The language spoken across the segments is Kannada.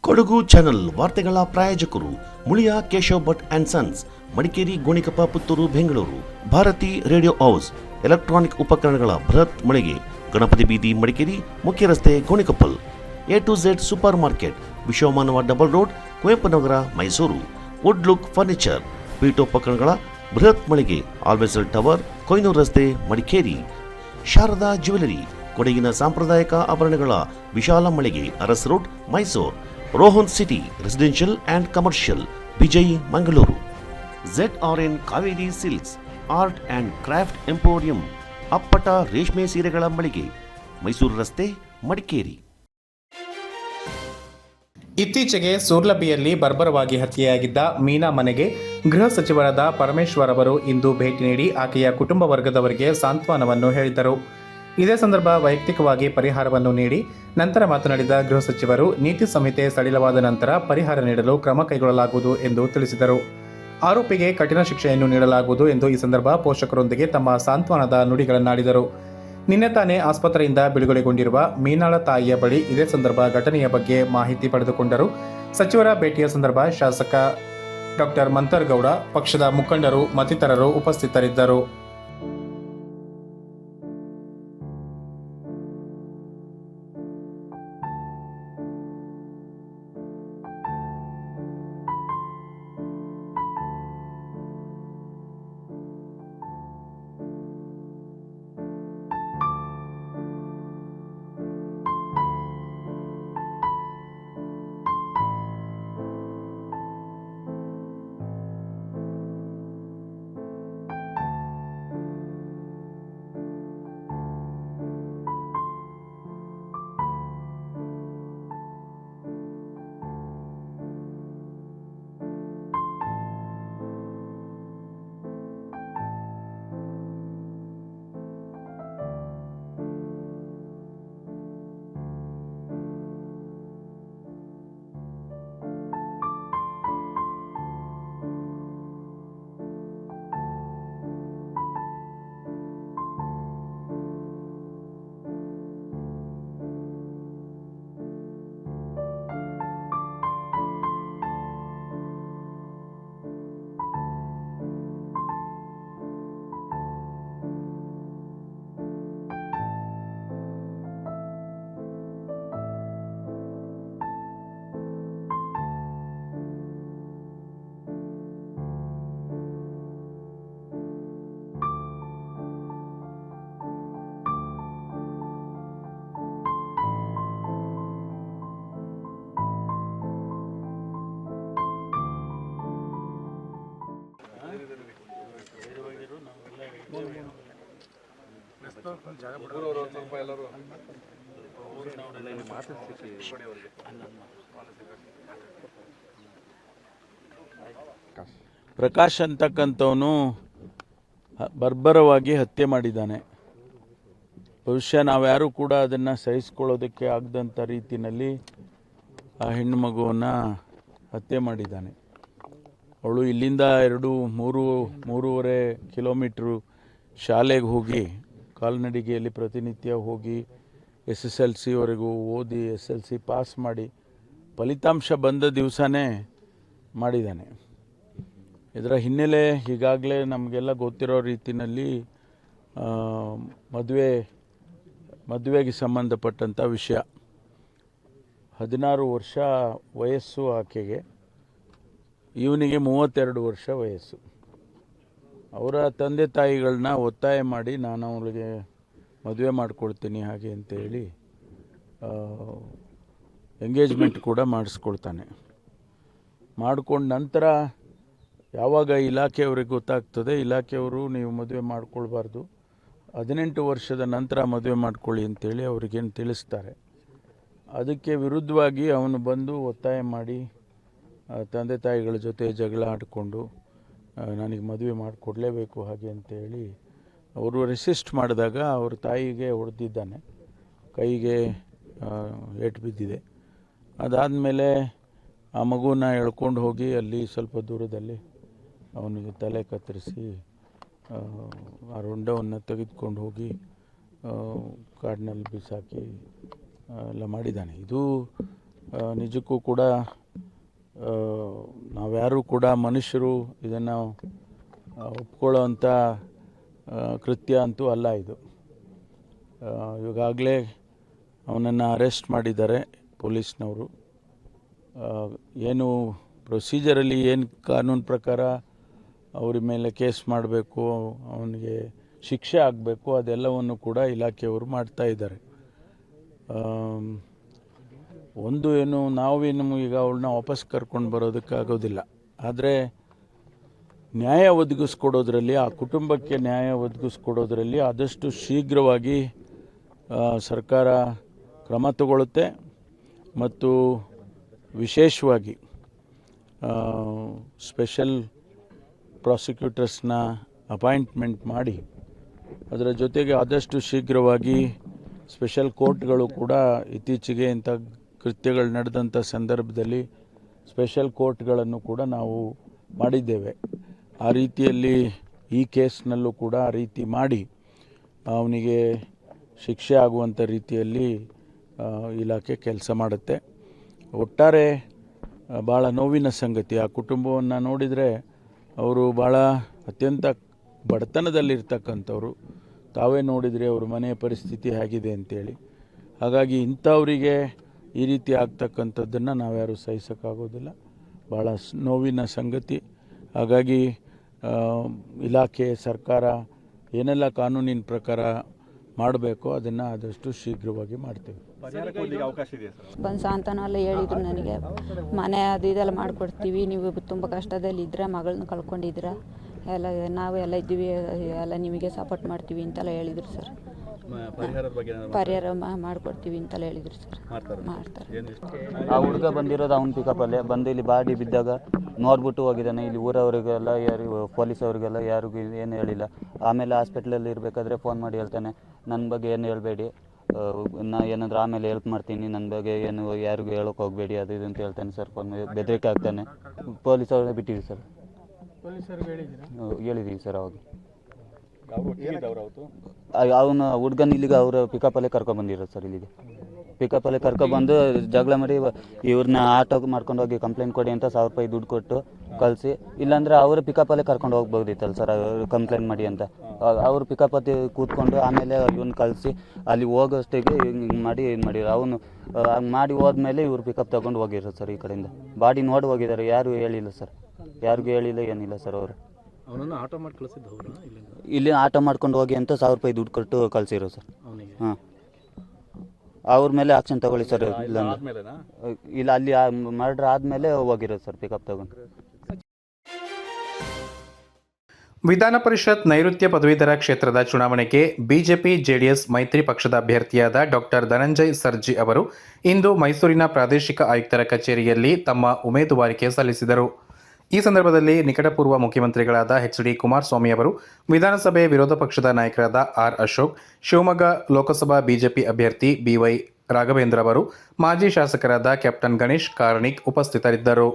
ಕೊಡಗು ಚಾನೆಲ್ ವಾರ್ತೆಗಳ ಪ್ರಾಯೋಜಕರು Muliya Keshav Bhat and sons, Madikeri, Gonikoppa, Puttur, Bengaluru. Bharati radio house, electronic ಉಪಕರಣಗಳ ಬೃಹತ್ ಮಳಿಗೆ, ಗಣಪತಿ ಬೀದಿ, ಮಡಿಕೇರಿ, ಮುಖ್ಯ ರಸ್ತೆ, Gonikoppal. A to Z supermarket, Vishwamanava double road, Kuvempu Nagar, Mysuru. Wood look furniture, ಪೀಠೋಪಕರಣಗಳ ಬೃಹತ್ ಮಳಿಗೆ, ಆಲ್ವೆಸಲ್ ಟವರ್, ಕೊಯ್ನೂರು ರಸ್ತೆ, ಮಡಿಕೇರಿ. ಶಾರದಾ ಜ್ಯುವೆಲರಿ, ಕೊಡಗಿನ ಸಾಂಪ್ರದಾಯಿಕ ಆಭರಣಗಳ ವಿಶಾಲ ಮಳಿಗೆ, Aras road, Mysuru. Rohan city residential and commercial, Vijay, Mangaluru. ZRN Kaveri silks, art and craft emporium, ಅಪ್ಪಟ ರೇಷ್ಮೆ ಸೀರೆಗಳ ಮಳಿಗೆ, ಮೈಸೂರು ರಸ್ತೆ, ಮಡಿಕೇರಿ. ಇತ್ತೀಚೆಗೆ ಸೂರ್ಲಬಿಯಲ್ಲಿ ಬರ್ಬರವಾಗಿ ಹತ್ಯೆಯಾಗಿದ್ದ ಮೀನಾ ಮನೆಗೆ ಗೃಹ ಸಚಿವರಾದ ಪರಮೇಶ್ವರ್ ಅವರು ಇಂದು ಭೇಟಿ ನೀಡಿ ಆಕೆಯ ಕುಟುಂಬ ವರ್ಗದವರಿಗೆ ಸಾಂತ್ವನವನ್ನು ಹೇಳಿದರು. ಇದೇ ಸಂದರ್ಭ ವೈಯಕ್ತಿಕವಾಗಿ ಪರಿಹಾರವನ್ನು ನೀಡಿ ನಂತರ ಮಾತನಾಡಿದ ಗೃಹ ಸಚಿವರು, ನೀತಿ ಸಂಹಿತೆ ಸಡಿಲವಾದ ನಂತರ ಪರಿಹಾರ ನೀಡಲು ಕ್ರಮ ಕೈಗೊಳ್ಳಲಾಗುವುದು ಎಂದು ತಿಳಿಸಿದರು. ಆರೋಪಿಗೆ ಕಠಿಣ ಶಿಕ್ಷೆಯನ್ನು ನೀಡಲಾಗುವುದು ಎಂದು ಈ ಸಂದರ್ಭ ಪೋಷಕರೊಂದಿಗೆ ತಮ್ಮ ಸಾಂತ್ವನದ ನುಡಿಗಳನ್ನಾಡಿದರು. ನಿನ್ನೆ ತಾನೇ ಆಸ್ಪತ್ರೆಯಿಂದ ಬಿಡುಗಡೆಗೊಂಡಿರುವ ಮೀನಾಳ ತಾಯಿಯ ಬಳಿ ಇದೇ ಸಂದರ್ಭ ಘಟನೆಯ ಬಗ್ಗೆ ಮಾಹಿತಿ ಪಡೆದುಕೊಂಡರು. ಸಚಿವರ ಭೇಟಿಯ ಸಂದರ್ಭ ಶಾಸಕ ಡಾಕ್ಟರ್ ಮಂತರ್ಗೌಡ, ಪಕ್ಷದ ಮುಖಂಡರು ಮತ್ತಿತರರು ಉಪಸ್ಥಿತರಿದ್ದರು. ಪ್ರಕಾಶ್ ಅಂತಕ್ಕಂಥವನು ಬರ್ಬರವಾಗಿ ಹತ್ಯೆ ಮಾಡಿದ್ದಾನೆ. ಬಹುಶಃ ನಾವ್ಯಾರೂ ಕೂಡ ಅದನ್ನು ಸಹಿಸ್ಕೊಳ್ಳೋದಕ್ಕೆ ಆಗದಂಥ ರೀತಿಯಲ್ಲಿ ಆ ಹೆಣ್ಣು ಮಗುವನ್ನು ಹತ್ಯೆ ಮಾಡಿದ್ದಾನೆ. ಅವಳು ಇಲ್ಲಿಂದ 2-3.5 ಕಿಲೋಮೀಟ್ರು ಶಾಲೆಗೆ ಹೋಗಿ ಕಾಲ್ನಡಿಗೆಯಲ್ಲಿ ಪ್ರತಿನಿತ್ಯ ಹೋಗಿ SSLCವರೆಗೂ ಓದಿ SLC ಪಾಸ್ ಮಾಡಿ ಫಲಿತಾಂಶ ಬಂದ ದಿವಸನೇ ಮಾಡಿದ್ದಾನೆ. ಇದರ ಹಿನ್ನೆಲೆ ಈಗಾಗಲೇ ನಮಗೆಲ್ಲ ಗೊತ್ತಿರೋ ರೀತಿಯಲ್ಲಿ ಮದುವೆಗೆ ಸಂಬಂಧಪಟ್ಟಂಥ ವಿಷಯ. 16 ವರ್ಷ ವಯಸ್ಸು ಆಕೆಗೆ, ಇವನಿಗೆ 32 ವರ್ಷ ವಯಸ್ಸು. ಅವರ ತಂದೆ ತಾಯಿಗಳನ್ನ ಒತ್ತಾಯ ಮಾಡಿ ನಾನು ಅವಳಿಗೆ ಮದುವೆ ಮಾಡಿಕೊಡ್ತೀನಿ ಹಾಗೆ ಅಂತೇಳಿ ಎಂಗೇಜ್ಮೆಂಟ್ ಕೂಡ ಮಾಡಿಸ್ಕೊಳ್ತಾನೆ. ಮಾಡಿಕೊಂಡ ನಂತರ ಯಾವಾಗ ಇಲಾಖೆಯವ್ರಿಗೆ ಗೊತ್ತಾಗ್ತದೆ, ಇಲಾಖೆಯವರು ನೀವು ಮದುವೆ ಮಾಡ್ಕೊಳ್ಬಾರ್ದು, 18 ವರ್ಷದ ನಂತರ ಮದುವೆ ಮಾಡ್ಕೊಳ್ಳಿ ಅಂತೇಳಿ ಅವ್ರಿಗೇನು ತಿಳಿಸ್ತಾರೆ. ಅದಕ್ಕೆ ವಿರುದ್ಧವಾಗಿ ಅವನು ಬಂದು ಒತ್ತಾಯ ಮಾಡಿ ತಂದೆ ತಾಯಿಗಳ ಜೊತೆ ಜಗಳ ಆಡಿಕೊಂಡು ನನಗೆ ಮದುವೆ ಮಾಡಿಕೊಡ್ಲೇಬೇಕು ಹಾಗೆ ಅಂತೇಳಿ ಅವರು ರೆಸಿಸ್ಟ್ ಮಾಡಿದಾಗ ಅವ್ರ ತಾಯಿಗೆ ಹೊಡೆದಿದ್ದಾನೆ, ಕೈಗೆ ಏಟು ಬಿದ್ದಿದೆ. ಅದಾದಮೇಲೆ ಆ ಮಗುನ ಎಳ್ಕೊಂಡು ಹೋಗಿ ಅಲ್ಲಿ ಸ್ವಲ್ಪ ದೂರದಲ್ಲಿ ಅವನಿಗೆ ತಲೆ ಕತ್ತರಿಸಿ ಆ ರುಂಡವನ್ನು ತೆಗೆದುಕೊಂಡು ಹೋಗಿ ಕಾಡಿನಲ್ಲಿ ಬಿಸಾಕಿ ಎಲ್ಲ ಮಾಡಿದ್ದಾನೆ. ಇದು ನಿಜಕ್ಕೂ ಕೂಡ ನಾವ್ಯಾರೂ ಕೂಡ ಮನುಷ್ಯರು ಇದನ್ನು ಒಪ್ಕೊಳ್ಳೋವಂಥ ಕೃತ್ಯ ಅಂತೂ ಅಲ್ಲ ಇದು. ಈಗಾಗಲೇ ಅವನನ್ನು ಅರೆಸ್ಟ್ ಮಾಡಿದ್ದಾರೆ ಪೊಲೀಸ್ನವರು. ಏನು ಪ್ರೊಸೀಜರಲ್ಲಿ ಏನು ಕಾನೂನು ಪ್ರಕಾರ ಅವ್ರ ಮೇಲೆ ಕೇಸ್ ಮಾಡಬೇಕು, ಅವನಿಗೆ ಶಿಕ್ಷೆ ಆಗಬೇಕು, ಅದೆಲ್ಲವನ್ನು ಕೂಡ ಇಲಾಖೆಯವರು ಮಾಡ್ತಾ ಇದ್ದಾರೆ. ಒಂದು ಏನು ನಾವೇನು ಈಗ ಅವಳನ್ನ ವಾಪಸ್ ಕರ್ಕೊಂಡು ಬರೋದಕ್ಕಾಗೋದಿಲ್ಲ, ಆದರೆ ನ್ಯಾಯ ಒದಗಿಸ್ಕೊಡೋದ್ರಲ್ಲಿ, ಆ ಕುಟುಂಬಕ್ಕೆ ನ್ಯಾಯ ಒದಗಿಸ್ಕೊಡೋದ್ರಲ್ಲಿ ಆದಷ್ಟು ಶೀಘ್ರವಾಗಿ ಸರ್ಕಾರ ಕ್ರಮ ತಗೊಳ್ಳುತ್ತೆ. ಮತ್ತು ವಿಶೇಷವಾಗಿ ಸ್ಪೆಷಲ್ ಪ್ರಾಸಿಕ್ಯೂಟರ್ಸ್ನ ಅಪಾಯಿಂಟ್ಮೆಂಟ್ ಮಾಡಿ, ಅದರ ಜೊತೆಗೆ ಆದಷ್ಟು ಶೀಘ್ರವಾಗಿ ಸ್ಪೆಷಲ್ ಕೋರ್ಟ್ಗಳು ಕೂಡ ಇತ್ತೀಚೆಗೆ ಇಂಥ ಕೃತ್ಯಗಳು ನಡೆದಂಥ ಸಂದರ್ಭದಲ್ಲಿ ಸ್ಪೆಷಲ್ ಕೋರ್ಟ್ಗಳನ್ನು ಕೂಡ ನಾವು ಮಾಡಿದ್ದೇವೆ. ಆ ರೀತಿಯಲ್ಲಿ ಈ ಕೇಸ್ನಲ್ಲೂ ಕೂಡ ಆ ರೀತಿ ಮಾಡಿ ಅವನಿಗೆ ಶಿಕ್ಷೆ ಆಗುವಂಥ ರೀತಿಯಲ್ಲಿ ಇಲಾಖೆ ಕೆಲಸ ಮಾಡುತ್ತೆ. ಒಟ್ಟಾರೆ ಭಾಳ ನೋವಿನ ಸಂಗತಿ. ಆ ಕುಟುಂಬವನ್ನು ನೋಡಿದರೆ ಅವರು ಭಾಳ ಅತ್ಯಂತ ಬಡತನದಲ್ಲಿರ್ತಕ್ಕಂಥವ್ರು. ತಾವೇ ನೋಡಿದರೆ ಅವ್ರ ಮನೆಯ ಪರಿಸ್ಥಿತಿ ಹೇಗಿದೆ ಅಂತೇಳಿ. ಹಾಗಾಗಿ ಇಂಥವರಿಗೆ ಈ ರೀತಿ ಆಗ್ತಕ್ಕಂಥದ್ದನ್ನು ನಾವ್ಯಾರೂ ಸಹಿಸೋಕ್ಕಾಗೋದಿಲ್ಲ. ಭಾಳ ನೋವಿನ ಸಂಗತಿ. ಹಾಗಾಗಿ ಇಲಾಖೆ, ಸರ್ಕಾರ ಏನೆಲ್ಲ ಕಾನೂನಿನ ಪ್ರಕಾರ ಮಾಡಬೇಕೋ ಅದನ್ನು ಆದಷ್ಟು ಶೀಘ್ರವಾಗಿ ಮಾಡ್ತೇವೆ. ಬಂದು ಸಾಂತ್ವನ ಎಲ್ಲ ಹೇಳಿದರು ನನಗೆ, ಮನೆ ಅದು ಇದೆಲ್ಲ ಮಾಡಿಕೊಡ್ತೀವಿ, ನೀವು ತುಂಬ ಕಷ್ಟದಲ್ಲಿದ್ದರೆ, ಮಗಳನ್ನ ಕಳ್ಕೊಂಡಿದ್ರ, ಎಲ್ಲ ನಾವು ಎಲ್ಲ ಇದ್ದೀವಿ, ಎಲ್ಲ ನಿಮಗೆ ಸಪೋರ್ಟ್ ಮಾಡ್ತೀವಿ ಅಂತೆಲ್ಲ ಹೇಳಿದರು ಸರ್. ಪರಿಹಾರ ಮಾಡಿಕೊಡ್ತೀವಿ ಅಂತೆಲ್ಲ ಹೇಳಿದರು ಸರ್. ಮಾಡ್ತಾರೆ. ಆ ಹುಡುಗ ಬಂದಿರೋದು ಅವ್ನ ಪಿಕಪ್ಪಲ್ಲೇ ಬಂದು ಇಲ್ಲಿ ಬಾಡಿ ಬಿದ್ದಾಗ ನೋಡ್ಬಿಟ್ಟು ಹೋಗಿದ್ದಾನೆ. ಇಲ್ಲಿ ಊರವರಿಗೆಲ್ಲ ಯಾರಿಗೂ, ಪೊಲೀಸ್ ಅವರಿಗೆಲ್ಲ ಯಾರಿಗೂ ಏನು ಹೇಳಿಲ್ಲ. ಆಮೇಲೆ ಹಾಸ್ಪಿಟ್ಲಲ್ಲಿ ಇರಬೇಕಾದ್ರೆ ಫೋನ್ ಮಾಡಿ ಹೇಳ್ತಾನೆ, ನನ್ನ ಬಗ್ಗೆ ಏನು ಹೇಳಬೇಡಿ, ನಾ ಏನಾದರೂ ಆಮೇಲೆ ಹೆಲ್ಪ್ ಮಾಡ್ತೀನಿ, ನನ್ನ ಬಗ್ಗೆ ಏನು ಯಾರಿಗೂ ಹೇಳೋಕೆ ಹೋಗಬೇಡಿ, ಅದು ಇದು ಅಂತ ಹೇಳ್ತಾನೆ ಸರ್. ಫೋನ್ ಬೆದರಿಕೆ ಆಗ್ತಾನೆ. ಪೊಲೀಸ್ ಅವರೇ ಬಿಟ್ಟಿದ್ದೀವಿ ಸರ್. ಹೇಳಿದ್ದೀವಿ ಸರ್. ಅವಾಗ ಅವನು ಹುಡ್ಗನ ಇಲ್ಲಿಗೆ ಅವರ ಪಿಕಪ್ಪಲ್ಲೇ ಕರ್ಕೊಬಂದಿರೋದು ಸರ್. ಇಲ್ಲಿಗೆ ಪಿಕಪ್ಪಲ್ಲೇ ಕರ್ಕೊಬಂದು ಜಗಳ ಮಾಡಿ ಇವ್ರನ್ನ ಆಟೋಗೆ ಮಾಡ್ಕೊಂಡು ಹೋಗಿ ಕಂಪ್ಲೇಂಟ್ ಕೊಡಿ ಅಂತ 1000 ರೂಪಾಯಿ ದುಡ್ಡು ಕೊಟ್ಟು ಕಳಿಸಿ, ಇಲ್ಲಾಂದರೆ ಅವರು ಪಿಕಪ್ಪಲ್ಲೇ ಕರ್ಕೊಂಡು ಹೋಗ್ಬೋದಿತ್ತಲ್ಲ ಸರ್, ಕಂಪ್ಲೇಂಟ್ ಮಾಡಿ ಅಂತ. ಅವರು ಪಿಕಪ್ಪಲ್ಲಿ ಕೂತ್ಕೊಂಡು ಆಮೇಲೆ ಇವನ್ನ ಕಳಿಸಿ ಅಲ್ಲಿ ಹೋಗೋಷ್ಟಿಗೆ ಹಿಂಗೆ ಮಾಡಿ ಇದು ಮಾಡಿದ್ರು. ಅವನು ಮಾಡಿ ಹೋದ್ಮೇಲೆ ಇವ್ರು ಪಿಕಪ್ ತೊಗೊಂಡು ಹೋಗಿರೋದು ಸರ್. ಈ ಕಡೆಯಿಂದ ಬಾಡಿ ನೋಡಿ ಹೋಗಿದ್ದಾರೆ, ಯಾರು ಹೇಳಿಲ್ಲ ಸರ್, ಯಾರಿಗೂ ಹೇಳಿಲ್ಲ, ಏನಿಲ್ಲ ಸರ್. ಅವರು ಅವನನ್ನು ಆಟೋ ಮಾಡಿ ಕಳಿಸಿದ್ದು ಇಲ್ಲಿ ಆಟೋ ಮಾಡ್ಕೊಂಡು ಹೋಗಿ ಅಂತ 1000 ರೂಪಾಯಿ ದುಡ್ಡು ಕೊಟ್ಟು ಕಳಿಸಿರೋ ಸರ್. ಹಾಂ, ಅವ್ರ ಮೇಲೆ ಆಕ್ಷನ್ ತಗೊಳ್ಳಿ ಸರ್. ಇಲ್ಲ, ಅಲ್ಲಿ ಮರ್ಡರ್ ಆದಮೇಲೆ ಹೋಗಿರೋದು ಸರ್ ಪಿಕಪ್ ತಗೊಂಡು. ವಿಧಾನ ಪರಿಷತ್ ನೈಋತ್ಯ ಪದವೀಧರ ಕ್ಷೇತ್ರದ ಚುನಾವಣೆಗೆ ಬಿಜೆಪಿ ಜೆಡಿಎಸ್ ಮೈತ್ರಿ ಪಕ್ಷದ ಅಭ್ಯರ್ಥಿಯಾದ ಡಾಕ್ಟರ್ ಧನಂಜಯ್ ಸರ್ಜಿ ಅವರು ಇಂದು ಮೈಸೂರಿನ ಪ್ರಾದೇಶಿಕ ಆಯುಕ್ತರ ಕಚೇರಿಯಲ್ಲಿ ತಮ್ಮ ಉಮೇದುವಾರಿಕೆ ಸಲ್ಲಿಸಿದರು. ಈ ಸಂದರ್ಭದಲ್ಲಿ ನಿಕಟಪೂರ್ವ ಮುಖ್ಯಮಂತ್ರಿಗಳಾದ ಎಚ್.ಡಿ. ಕುಮಾರಸ್ವಾಮಿ ಅವರು, ವಿಧಾನಸಭೆ ವಿರೋಧ ಪಕ್ಷದ ನಾಯಕರಾದ ಆರ್. ಅಶೋಕ್, ಶಿವಮೊಗ್ಗ ಲೋಕಸಭಾ ಬಿಜೆಪಿ ಅಭ್ಯರ್ಥಿ ಬಿವೈ ರಾಘವೇಂದ್ರ ಅವರು, ಮಾಜಿ ಶಾಸಕರಾದ ಕ್ಯಾಪ್ಟನ್ ಗಣೇಶ್ ಕಾರ್ಣಿಕ್ ಉಪಸ್ಥಿತರಿದ್ದರು.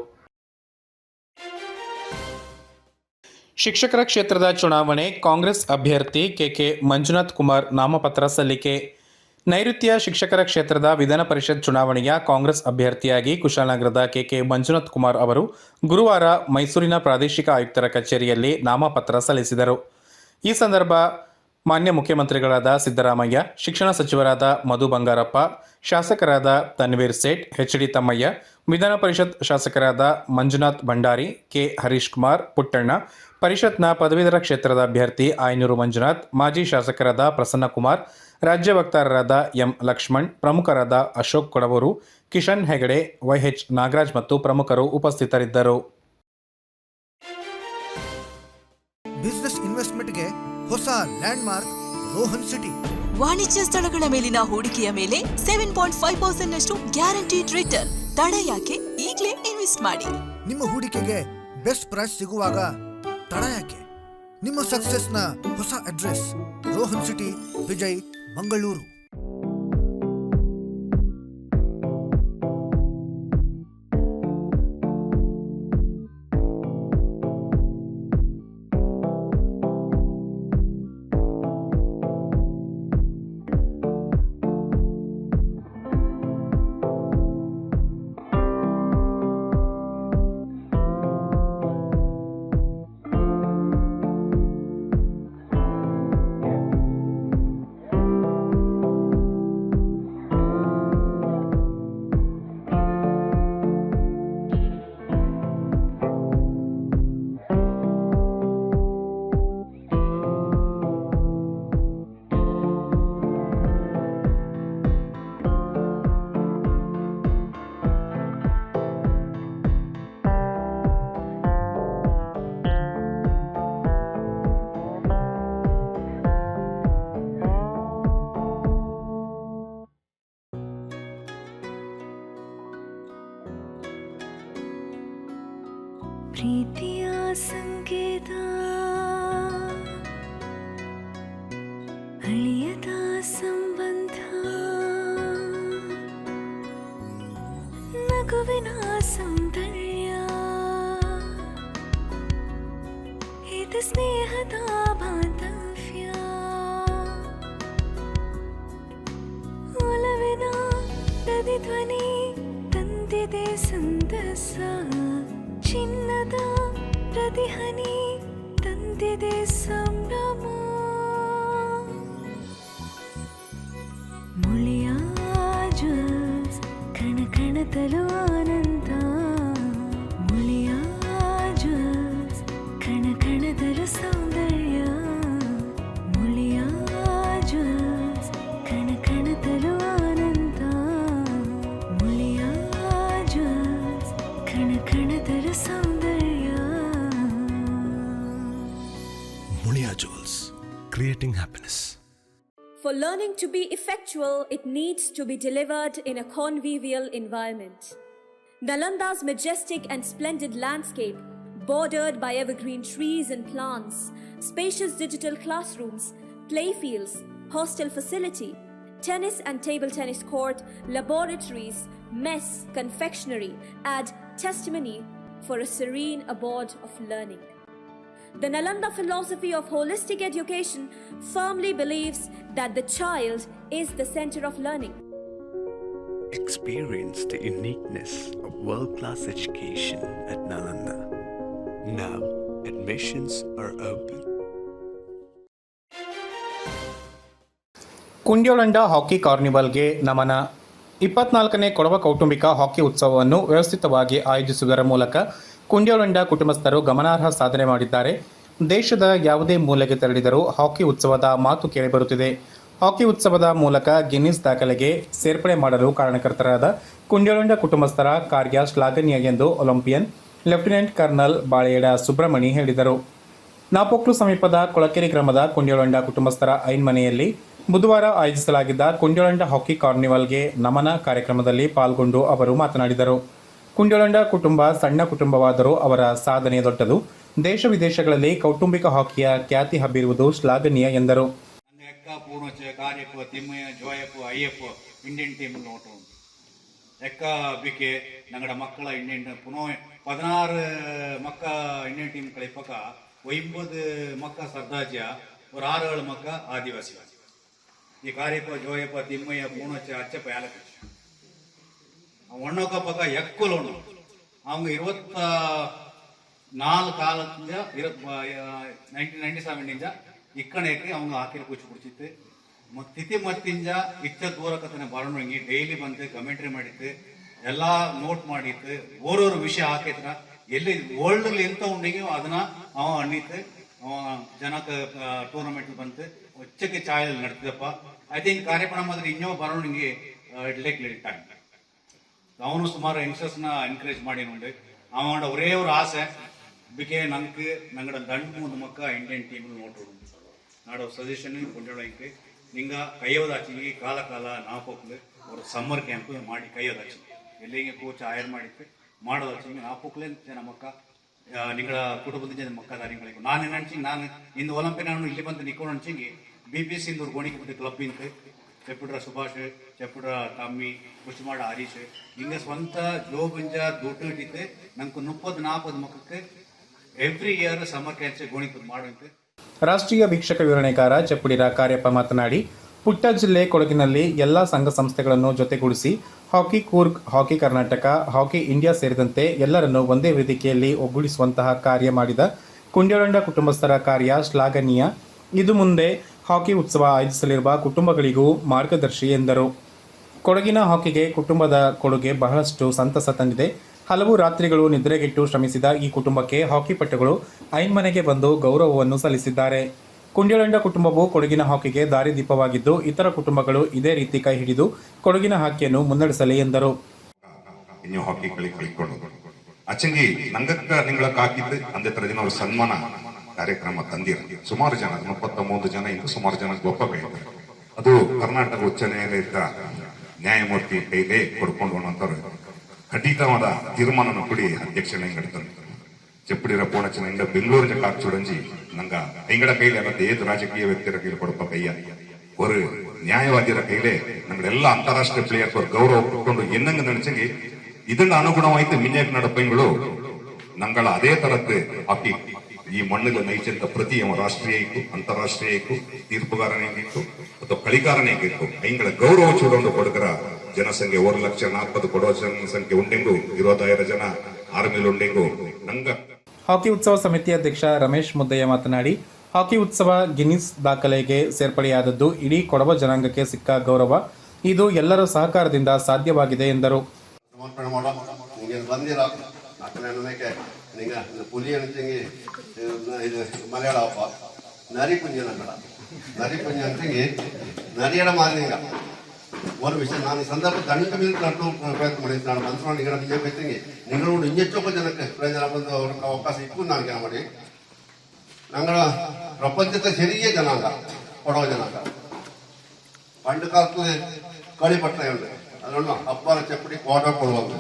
ಶಿಕ್ಷಕರ ಕ್ಷೇತ್ರದ ಚುನಾವಣೆ, ಕಾಂಗ್ರೆಸ್ ಅಭ್ಯರ್ಥಿ ಕೆಕೆ ಮಂಜುನಾಥ್ ಕುಮಾರ್ ನಾಮಪತ್ರ ಸಲ್ಲಿಕೆ. ನೈಋತ್ಯ ಶಿಕ್ಷಕರ ಕ್ಷೇತ್ರದ ವಿಧಾನ ಪರಿಷತ್ ಚುನಾವಣೆಯ ಕಾಂಗ್ರೆಸ್ ಅಭ್ಯರ್ಥಿಯಾಗಿ ಕುಶಾಲನಗರದ ಕೆಕೆ ಮಂಜುನಾಥ್ ಕುಮಾರ್ ಅವರು ಗುರುವಾರ ಮೈಸೂರಿನ ಪ್ರಾದೇಶಿಕ ಆಯುಕ್ತರ ಕಚೇರಿಯಲ್ಲಿ ನಾಮಪತ್ರ ಸಲ್ಲಿಸಿದರು. ಈ ಸಂದರ್ಭ ಮಾನ್ಯ ಮುಖ್ಯಮಂತ್ರಿಗಳಾದ ಸಿದ್ದರಾಮಯ್ಯ, ಶಿಕ್ಷಣ ಸಚಿವರಾದ ಮಧು ಬಂಗಾರಪ್ಪ, ಶಾಸಕರಾದ ತನ್ವೀರ್ ಸೇಠ್, ಎಚ್.ಡಿ. ತಮ್ಮಯ್ಯ, ವಿಧಾನ ಪರಿಷತ್ ಶಾಸಕರಾದ ಮಂಜುನಾಥ್ ಭಂಡಾರಿ, ಕೆ. ಹರೀಶ್ ಕುಮಾರ್ ಪುಟ್ಟಣ್ಣ, ಪರಿಷತ್ನ ಪದವೀಧರ ಕ್ಷೇತ್ರದ ಅಭ್ಯರ್ಥಿ ಆಯನೂರು ಮಂಜುನಾಥ್, ಮಾಜಿ ಶಾಸಕರಾದ ಪ್ರಸನ್ನಕುಮಾರ್, ರಾಜ್ಯ ವಕ್ತಾರರಾದ ಎಂ. ಲಕ್ಷ್ಮಣ್, ಪ್ರಮುಖರಾದ ಅಶೋಕ್ ಕೊಡವೂರು, ಕಿಶನ್ ಹೆಗಡೆ, ವೈಎಚ್ ನಾಗರಾಜ್ ಮತ್ತು ಪ್ರಮುಖರು ಉಪಸ್ಥಿತರಿದ್ದರು. ಬಿಸಿನೆಸ್ ಇನ್ವೆಸ್ಟ್ಮೆಂಟ್ಗೆ ಹೊಸ ಲ್ಯಾಂಡ್ಮಾರ್ಕ್ ರೋಹನ್ ಸಿಟಿ. ವಾಣಿಜ್ಯ ಸ್ಥಳಗಳ ಮೇಲಿನ ಹೂಡಿಕೆಯ ಮೇಲೆ 7.5% ನಷ್ಟು ಗ್ಯಾರಂಟಿಡ್ ರಿಟರ್ನ್. ತಡ ಯಾಕೆ? ಈಗಲೇ ಇನ್ವೆಸ್ಟ್ ಮಾಡಿ. ನಿಮ್ಮ ಹೂಡಿಕೆಗೆ ಬೆಸ್ಟ್ ಪ್ರೈಸ್ ಸಿಗುವಾಗ ತಡ ಯಾಕೆ? ನಿಮ್ಮ ಸಕ್ಸಸ್ನ ಹೊಸ ಅಡ್ರೆಸ್ ರೋಹನ್ ಸಿಟಿ, ವಿಜಯ್, ಮಂಗಳೂರು. ಪ್ರೀತಿಯ ಸಂಕೇತ ಅಳಿಯದ ಸಂಬಂಧ ನಗುವಿನ ಸೌಂದರ್ಯ ಇದು ಸ್ನೇಹದ ಬಾಂಧವ್ಯ ಒಲವಿನ ಪ್ರತಿಧ್ವನಿ ತಂದಿದೆ ಸಂತಸ ಚಿನ್ನದ ಪ್ರತಿಹನಿ ತಂದಿದೆ ಸಂಭ್ರಮ ಮುಳಿಯ ಜ್ಯೂಸ್ ಕಣ ಕಣದಲು ಆನಂದ ಮುಳಿಯ ಜ್ಯೂಸ್ ಕಣ ಕಣದಲು ಸೌಂದರ್ಯ ಮುಳಿಯ ಜ್ಯೂಸ್ ಕಣ ಕಣದಲು ಆನಂದ ಮುಳಿಯ ಜ್ಯೂಸ್ ಕಣ ಕಣದಲು ಸೌಂದರ್ಯ Mulia Jewels, creating happiness. For learning to be effectual, it needs to be delivered in a convivial environment. Nalanda's majestic and splendid landscape, bordered by evergreen trees and plants, spacious digital classrooms, playfields, hostel facility, tennis and table tennis court, laboratories, mess, confectionery, add testimony for a serene abode of learning. The Nalanda philosophy of holistic education firmly believes that the child is the center of learning. Experience the uniqueness of world-class education at Nalanda. Now, admissions are open. ಕುಂಡ್ಯೋಳಂಡ ಹಾಕಿ ಕಾರ್ನಿವಲ್ಗೆ ನಮನ. 24ನೇ ಕೊಡವ ಕೌಟುಂಬಿಕ ಹಾಕಿ ಉತ್ಸವವನ್ನು ವ್ಯವಸ್ಥಿತವಾಗಿ ಆಯೋಜಿಸುವುದರ ಮೂಲಕ ಕುಂಡ್ಯೋಳಂಡ ಕುಟುಂಬಸ್ಥರು ಗಮನಾರ್ಹ ಸಾಧನೆ ಮಾಡಿದ್ದಾರೆ. ದೇಶದ ಯಾವುದೇ ಮೂಲೆಗೆ ತೆರಳಿದರೂ ಹಾಕಿ ಉತ್ಸವದ ಮಾತು ಕೇಳಿಬರುತ್ತಿದೆ. ಹಾಕಿ ಉತ್ಸವದ ಮೂಲಕ ಗಿನ್ನಿಸ್ ದಾಖಲೆಗೆ ಸೇರ್ಪಡೆ ಮಾಡಲು ಕಾರಣಕರ್ತರಾದ ಕುಂಡ್ಯೋಳಂಡ ಕುಟುಂಬಸ್ಥರ ಕಾರ್ಯ ಶ್ಲಾಘನೀಯ ಎಂದು ಒಲಿಂಪಿಯನ್ ಲೆಫ್ಟಿನೆಂಟ್ ಕರ್ನಲ್ ಬಾಳೆಯಡ ಸುಬ್ರಹ್ಮಣಿ ಹೇಳಿದರು. ನಾಪೊಕ್ಲು ಸಮೀಪದ ಕೊಳಕೆರೆ ಗ್ರಾಮದ ಕುಂಡ್ಯೋಳಂಡ ಕುಟುಂಬಸ್ಥರ ಐನ್ಮನೆಯಲ್ಲಿ ಬುಧವಾರ ಆಯೋಜಿಸಲಾಗಿದ್ದ ಕುಂಡ್ಯೋಳಂಡ ಹಾಕಿ ಕಾರ್ನಿವಲ್ಗೆ ನಮನ ಕಾರ್ಯಕ್ರಮದಲ್ಲಿ ಪಾಲ್ಗೊಂಡು ಅವರು ಮಾತನಾಡಿದರು. ಕುಂಡ್ಯೋಳಂಡ ಕುಟುಂಬ ಸಣ್ಣ ಕುಟುಂಬವಾದರೂ ಅವರ ಸಾಧನೆ ದೊಡ್ಡದು. ದೇಶ ವಿದೇಶಗಳಲ್ಲಿ ಕೌಟುಂಬಿಕ ಹಾಕಿಯ ಖ್ಯಾತಿ ಹಬ್ಬಿರುವುದು ಶ್ಲಾಘನೀಯ ಎಂದರು. ಇಂಡಿಯನ್ ಟೀಮ್ ನೋಟು ಎಕ್ಕ ಬಿಕೆ ನಂಗಡ ಮಕ್ಕಳ ಇಂಡಿಯನ್ ಪುನಃ 16 ಮಕ್ಕ ಇಂಡಿಯನ್ ಟೀಮ್ ಕಳಿಪಕ 9 ಮಕ್ಕ ಸರ್ದಾಜ್ಯ ஒரு 6 ಮಕ್ಕ ಆದಿವಾಸಿ ಈ ಕಾರ್ಯಪ್ಪ ಜೋಯಪ್ಪ ತಿಮ್ಮಯ್ಯ ಪೂಣಚ್ಚ ಅಚ್ಚಪ್ಪ ಯಾಲಕ ಒಣ್ಣೊಕ್ಕ ಪಕ್ಕ ಎಕ್ಕಲೋಣ அவங்க 24 ಕಾಲದಿಂದ 1997 ನಿಂದ ಇಕ್ಕಣಕ್ಕೆ அவங்க ಹಾಕಿರ ಕೂಚು ಕುಡಿಸಿತ್ತು ತಿಥಿ ಮತ್ತಿಂದ ಇಚ್ಚ ದೂರಕತನ ಬರೋಣಂಗಿ ಡೈಲಿ ಬಂದು ಕಮೆಂಟ್ರಿ ಮಾಡಿತ್ತು ಎಲ್ಲ ನೋಟ್ ಮಾಡಿತ್ತು ಓರೋರು ವಿಷಯ ಹಾಕಿದ್ರ ಎಲ್ಲಿ ವರ್ಲ್ಡ್ ಎಂತ ಉಂಡಿಗೆ ಅದನ್ನ ಅವ ಅಣ್ಣಿತ್ತು ಅವ ಜನಕ್ಕೆ ಟೂರ್ನಮೆಂಟ್ ಬಂತು ಒಚ್ಚಕ್ಕೆ ಚಾಯಲ್ ನಡೆತಿದಪ್ಪ. ಐ ಥಿಂಕ್ ಕಾರ್ಯಕ್ರಮ ಮಾತ್ರ ಇನ್ನೂ ಬರೋಣಂಗೆ ಇಟ್ಲೇಕ್ ಟೈಮ್ ಅವನು ಸುಮಾರು ಯಂಗ್ಸ್ಟರ್ಸ್ನ ಎನ್ಕರೇಜ್ ಮಾಡಿ ನೋಡಿ ಅವನ ஒரே ஒரு ஆசை ಬಿಕೆ ನಂಗೆ ನಂಗಡ ದಂಡು 3 ಮಕ್ಕ ಇಂಡಿಯನ್ ಟೀಮ್ ನೋಟೋಡು ನಾಡೋ ಸಜೆಷನ್ ಕೊಂಡೋಳಕ್ಕೆ ನಿಂಗ ಕೈಯೋದಾಚಿ ಕಾಲ ನಾಪೋಕ್ಲು ಅವ್ರ ಸಮ್ಮರ್ ಕ್ಯಾಂಪ್ ಮಾಡಿ ಕೈಯೋದಾಚಿ ಎಲ್ಲಿಗೆ ಕೋಚ್ ಹೈರ್ ಮಾಡಿತ್ತು ಮಾಡೋದಾಚಿ ನಾಪೋಕ್ಲೆ ಜನ ಮಕ್ಕ ನಿಂಗಳ ಕುಟುಂಬದ ಜನ ಮಕ್ಕ ದಾರಿಗಳಿಗೆ ನಾನು ಅನ್ಸಿಂಗ್ ನಾನು ಇಂದು ಒಲಿಂಪಿಕ್ ನಾನು ಇಲ್ಲಿ ಬಂದು ನಿಕ್ಕೊಂಡು ಅನ್ಸಿಂಗಿ BPC ಇಂದೂರು ಗೋಣಿಗೆ ಬಿಟ್ಟು ಕ್ಲಬ್ ಇಂತ ಚೆಪ್ಪುಡ್ರ ಸುಭಾಷ್ ಚೆಪ್ಪುಡ್ರ ತಮ್ಮಿ ಕುಷ್ಮಾಡ ಹರೀಶ್ ಹಿಂಗೆ ಸ್ವಂತ ಜೋಬುಂಜ ದುಡ್ಡು ಇಟ್ಟಿತ್ತು ನಂಗೆ 30-40 ಮಕ್ಕಕ್ಕೆ ಎವ್ರಿ ಇಯರ್ ಸಮ್ಮರ್ ಕ್ಯಾಂಪ್ ಗೋಣಿಗೆ ಮಾಡುವಂತೆ. ರಾಷ್ಟ್ರೀಯ ವೀಕ್ಷಕ ವಿವರಣೆಗಾರ ಚೆಪ್ಪುಡಿರ ಕಾರ್ಯಪ್ಪ ಮಾತನಾಡಿ, ಪುಟ್ಟ ಜಿಲ್ಲೆ ಕೊಡಗಿನಲ್ಲಿ ಎಲ್ಲ ಸಂಘ ಸಂಸ್ಥೆಗಳನ್ನು ಜೊತೆಗೂಡಿಸಿ ಹಾಕಿ ಕೂರ್ಗ್, ಹಾಕಿ ಕರ್ನಾಟಕ, ಹಾಕಿ ಇಂಡಿಯಾ ಸೇರಿದಂತೆ ಎಲ್ಲರನ್ನೂ ಒಂದೇ ವೇದಿಕೆಯಲ್ಲಿ ಒಗ್ಗೂಡಿಸುವಂತಹ ಕಾರ್ಯ ಮಾಡಿದ ಕುಂಡ್ಯೋಳಂಡ ಕುಟುಂಬಸ್ಥರ ಕಾರ್ಯ ಶ್ಲಾಘನೀಯ. ಇದು ಮುಂದೆ ಹಾಕಿ ಉತ್ಸವ ಆಯೋಜಿಸಲಿರುವ ಕುಟುಂಬಗಳಿಗೂ ಮಾರ್ಗದರ್ಶಿ ಎಂದರು. ಕೊಡಗಿನ ಹಾಕಿಗೆ ಕುಟುಂಬದ ಕೊಡುಗೆ ಬಹಳಷ್ಟು ಸಂತಸ ತಂದಿದೆ. ಹಲವು ರಾತ್ರಿಗಳು ನಿದ್ರೆಗೆಟ್ಟು ಶ್ರಮಿಸಿದ ಈ ಕುಟುಂಬಕ್ಕೆ ಹಾಕಿ ಪಟುಗಳು ಐನ್ಮನೆಗೆ ಬಂದು ಗೌರವವನ್ನು ಸಲ್ಲಿಸಿದ್ದಾರೆ. ಕುಂಡ್ಯೋಳಂಡ ಕುಟುಂಬವು ಕೊಡಗಿನ ಹಾಕಿಗೆ ದಾರಿದೀಪವಾಗಿದ್ದು, ಇತರ ಕುಟುಂಬಗಳು ಇದೇ ರೀತಿ ಕೈ ಹಿಡಿದು ಕೊಡಗಿನ ಹಾಕಿಯನ್ನು ಮುನ್ನಡೆಸಲಿ ಎಂದರು. ಅಚ್ಚಂಗಿ ನಂಗಕ್ಕ ನಿಂಗಳಕ್ಕೆ ಹಾಕಿದ್ದು ಅಂದೇ ತರ ದಿನ ಅವ್ರ ಸನ್ಮಾನ ಕಾರ್ಯಕ್ರಮ ತಂದಿರ ಸುಮಾರು ಜನ 23 ಜನ ಇಂದ ಸುಮಾರು ಜನ ಗೊಪ್ಪ ಬೇಕಿದ್ದಾರೆ. ಅದು ಕರ್ನಾಟಕ ಉಚ್ಚ ನ್ಯಾಯಾಲಯದ ನ್ಯಾಯಮೂರ್ತಿ ಕೈಲೇ ಕೊಡ್ಕೊಂಡು ಅಂತವ್ರು ಖಂಡಿತವಾದ ತೀರ್ಮಾನವನ್ನು ಕೊಡಿ ಅಧ್ಯಕ್ಷನೇ ಹೇಳ್ತಾರೆ. చెప్పుడిర పోనచ్చిన ఇండ బెంగళూరు కాకు చూడండి ನಂಗ ಐಂಗಡ ಕೈಲಿ ಅನ್ನೋದು ಏದು ರಾಜಕೀಯ ವ್ಯಕ್ತಿರ ಕೈಲಿ ಕೊಡಪ್ಪ ಕೈಯ ஒரு ನ್ಯಾಯವಾದಿರ ಕೈಲೇ ನಮ್ಗೆಲ್ಲ ಅಂತಾರಾಷ್ಟ್ರೀಯ ಪ್ಲೇಯರ್ ಗೌರವ ಕೊಟ್ಕೊಂಡು ಎನ್ನಂಗ ನಡಿಸಂಗಿ ಇದನ್ನ ಅನುಗುಣವಾಯ್ತು ಮಿನ್ನೇಕ್ ನಡಪಂಗಳು ನಂಗಳ ಅದೇ ತರದ್ದು ಹಾಕಿ ಈ ಮಣ್ಣಿಗೆ ನೈಚಂತ ಪ್ರತಿ ರಾಷ್ಟ್ರೀಯ ಇತ್ತು ಅಂತಾರಾಷ್ಟ್ರೀಯ ಇತ್ತು ತೀರ್ಪುಗಾರನೇ ಇತ್ತು ಅಥವಾ ಕಳಿಕಾರನೇ ಇತ್ತು ಐಂಗಳ ಗೌರವ ಚೂಡೊಂದು ಕೊಡಗರ ಜನಸಂಖ್ಯೆ 1,40,000 ಕೊಡುವ ಜನಸಂಖ್ಯೆ ಉಂಡೆಂಗು 20,000 ಜನ ಆರ್ಮಿಲ್ ಉಂಡೆಂಗು ನಂಗ. ಹಾಕಿ ಉತ್ಸವ ಸಮಿತಿ ಅಧ್ಯಕ್ಷ ರಮೇಶ್ ಮುದ್ದಯ್ಯ ಮಾತನಾಡಿ, ಹಾಕಿ ಉತ್ಸವ ಗಿನ್ನಿಸ್ ದಾಖಲೆಗೆ ಸೇರ್ಪಡೆಯಾದದ್ದು ಇಡೀ ಕೊಡವ ಜನಾಂಗಕ್ಕೆ ಸಿಕ್ಕ ಗೌರವ. ಇದು ಎಲ್ಲರ ಸಹಕಾರದಿಂದ ಸಾಧ್ಯವಾಗಿದೆ ಎಂದರು. ಮಲಯಾಳ ಹಬ್ಬ ನರಿಪುಂಜ ನರಿಪುಂಜ ಅಂತಂಗೆ ನರಿಯಡ ಮಾಲಿಂಗ ஒரு விஷயம் நான் ಸಂದರ್ಭ ಗಂಟು ಮೇಲೆ ಪ್ರಯತ್ನ ಮಾಡಿದ್ದು ನಾನು ಮನಸ್ಸು ಈಗ ನಿಜ ಬೈತಂಗೆ ನಿങ്ങളോട് ಇನ್ನೆಚ್ಚೊಬ್ಬ ಜನಕ್ಕೆ ಪ್ರಯೋಜನ ಬಂದು ಅವ್ರಿಗೆ ಅವಕಾಶ ಇಟ್ಟು ನಾನು ಕೆಲಸ ಮಾಡಿ ഞങ്ങൾ പ്രപഞ്ചത്തെ ചെറിയ ജനാംഗ കൊടവ ജനാംഗ പണ്ട് കാലത്ത് കളിപ്പട്ടയുണ്ട് അതുകൊണ്ട് അപ്പാറ ചെപ്പടി കോട കൊള്ളുവാங்க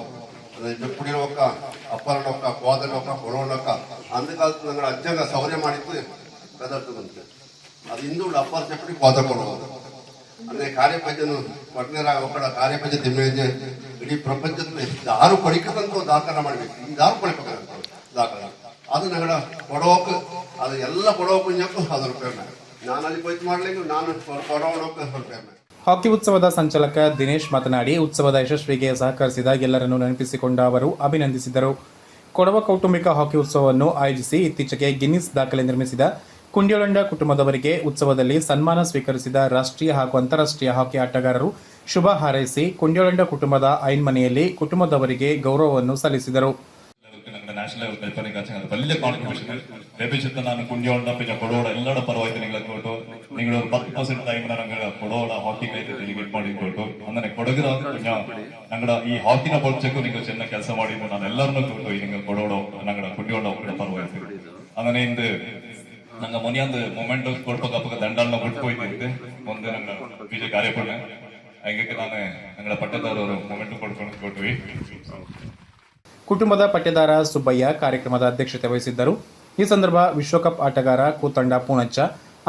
അത് ചെപ്പടിയിലൊക്കെ അപ്പാറൊക്കെ കോതലൊക്കെ കൊളവൊക്കെ അന്ന് കാലത്ത് ഞങ്ങളുടെ അച്ഛങ്ക സൗകര്യം ಮಾಡಿದ್ದು ಕದರ್ತು ಬಂತು ಅದು ಇಂದು ಅಪ್ಪಾರ ಚೆಪ್ಪಡಿ ಕೋದ ಕೊಡುವಾಗ ಅಂದ್ರೆ ಕಾರ್ಯಪಂಚನು ಪಟ್ನೇರಾಗ ಒಕ್ಕಡ ಕಾರ್ಯಪಂಚ ತಿಮ್ಮೇಜ್ ಇಡೀ ಪ್ರಪಂಚದಲ್ಲಿ ಯಾರು ಪಡಿಕದಂತ ದಾಖಲೆ ಮಾಡಬೇಕು ಯಾರು ಪಡಿಬೇಕಂತ ದಾಖಲೆ ಅದು ನಗಡ ಕೊಡೋಕೆ ಅದು ಎಲ್ಲ ಕೊಡೋಕೆ ಅದು ರೂಪಾಯಿ ನಾನು ಅಲ್ಲಿ ಪೈತ್ ಮಾಡ್ಲಿಕ್ಕೆ ನಾನು ಕೊಡೋಕೆ ರೂಪಾಯಿ. ಹಾಕಿ ಉತ್ಸವದ ಸಂಚಾಲಕ ದಿನೇಶ್ ಮಾತನಾಡಿ, ಉತ್ಸವದ ಯಶಸ್ವಿಗೆ ಸಹಕರಿಸಿದ ಎಲ್ಲರನ್ನು ನೆನಪಿಸಿಕೊಂಡ ಅವರು ಅಭಿನಂದಿಸಿದರು. ಕೊಡವ ಕೌಟುಂಬಿಕ ಹಾಕಿ ಉತ್ಸವವನ್ನು ಆಯೋಜಿಸಿ ಇತ್ತೀಚೆಗೆ ಗಿನ್ನಿಸ್ ದಾಖಲೆ ನಿರ್ಮಿಸಿದ ಕುಂಡ್ಯೊಳಂಡ ಕುಟುಂಬದವರಿಗೆ ಉತ್ಸವದಲ್ಲಿ ಸನ್ಮಾನ ಸ್ವೀಕರಿಸಿದ ರಾಷ್ಟ್ರೀಯ ಹಾಗೂ ಅಂತಾರಾಷ್ಟ್ರೀಯ ಹಾಕಿ ಆಟಗಾರರು ಶುಭ ಹಾರೈಸಿ ಕುಂಡ್ಯೊಳಂಡ ಕುಟುಂಬದ ಐನ್ ಮನೆಯಲ್ಲಿ ಕುಟುಂಬದವರಿಗೆ ಗೌರವವನ್ನು ಸಲ್ಲಿಸಿದರು. ನ್ಯಾಷನಲ್ ಲೆವೆಲ್ ಕಲ್ಪನೆ വലിയ കോൺട്രിബ്യൂഷൻ ലഭിച്ചിട്ട് ഞാൻ കുഞ്ഞോളുടെ പിന്നെ കൊടോടെ ಎಲ್ಲರ ಪರವಾಗಿ ನಿಮಗೆ ಕೊಟ್ಟು നിങ്ങൾ 10% ಟೈಮ್ ನನಗೆ ಕೊಡೋಡ ಹಾಕಿ ಕೈ ಡೆಲಿಗೇಟ್ ಮಾಡಿ ಕೊಟ್ಟು ಅಂದ್ರೆ ಕೊಡಗರ ഞങ്ങളുടെ ಈ ಹಾಕಿನ ಪೊಚ್ಚಕ್ಕೂ ನೀವು ಚೆನ್ನಾಗಿ ಕೆಲಸ ಮಾಡಿ ನಾನು ಎಲ್ಲರನ್ನೂ ಕೊಟ್ಟು ನಿಮಗೆ ಕೊಡೋಡ ഞങ്ങളുടെ കുഞ്ഞോളുടെ ಪರವಾಗಿ അങ്ങനെ ಇಂದು ನಂಗೆ ಮೊನ್ನೆಯೊಂದು ಮೊಮೆಂಟ್ ಕೊಡ್ಬೇಕಪ್ಪ ದಂಡಾಳನ್ನ ಬಿಟ್ಕೊಯ್ತಿದ್ದೆ ಮುಂದೆ ನನ್ನ ವಿಜಯ ಕಾರ್ಯಕ್ರಮ ಹಾಗೆ ನಾನು ഞങ്ങളുടെ ಪಟ್ಟದಾರರು ಮೊಮೆಂಟ್ ಕೊಟ್ವಿ. ಕುಟುಂಬದ ಪಟ್ಟೆದಾರ ಸುಬ್ಬಯ್ಯ ಕಾರ್ಯಕ್ರಮದ ಅಧ್ಯಕ್ಷತೆ ವಹಿಸಿದ್ದರು. ಈ ಸಂದರ್ಭ ವಿಶ್ವಕಪ್ ಆಟಗಾರ ಕೂತಂಡ ಪೂಣಚ್ಚ,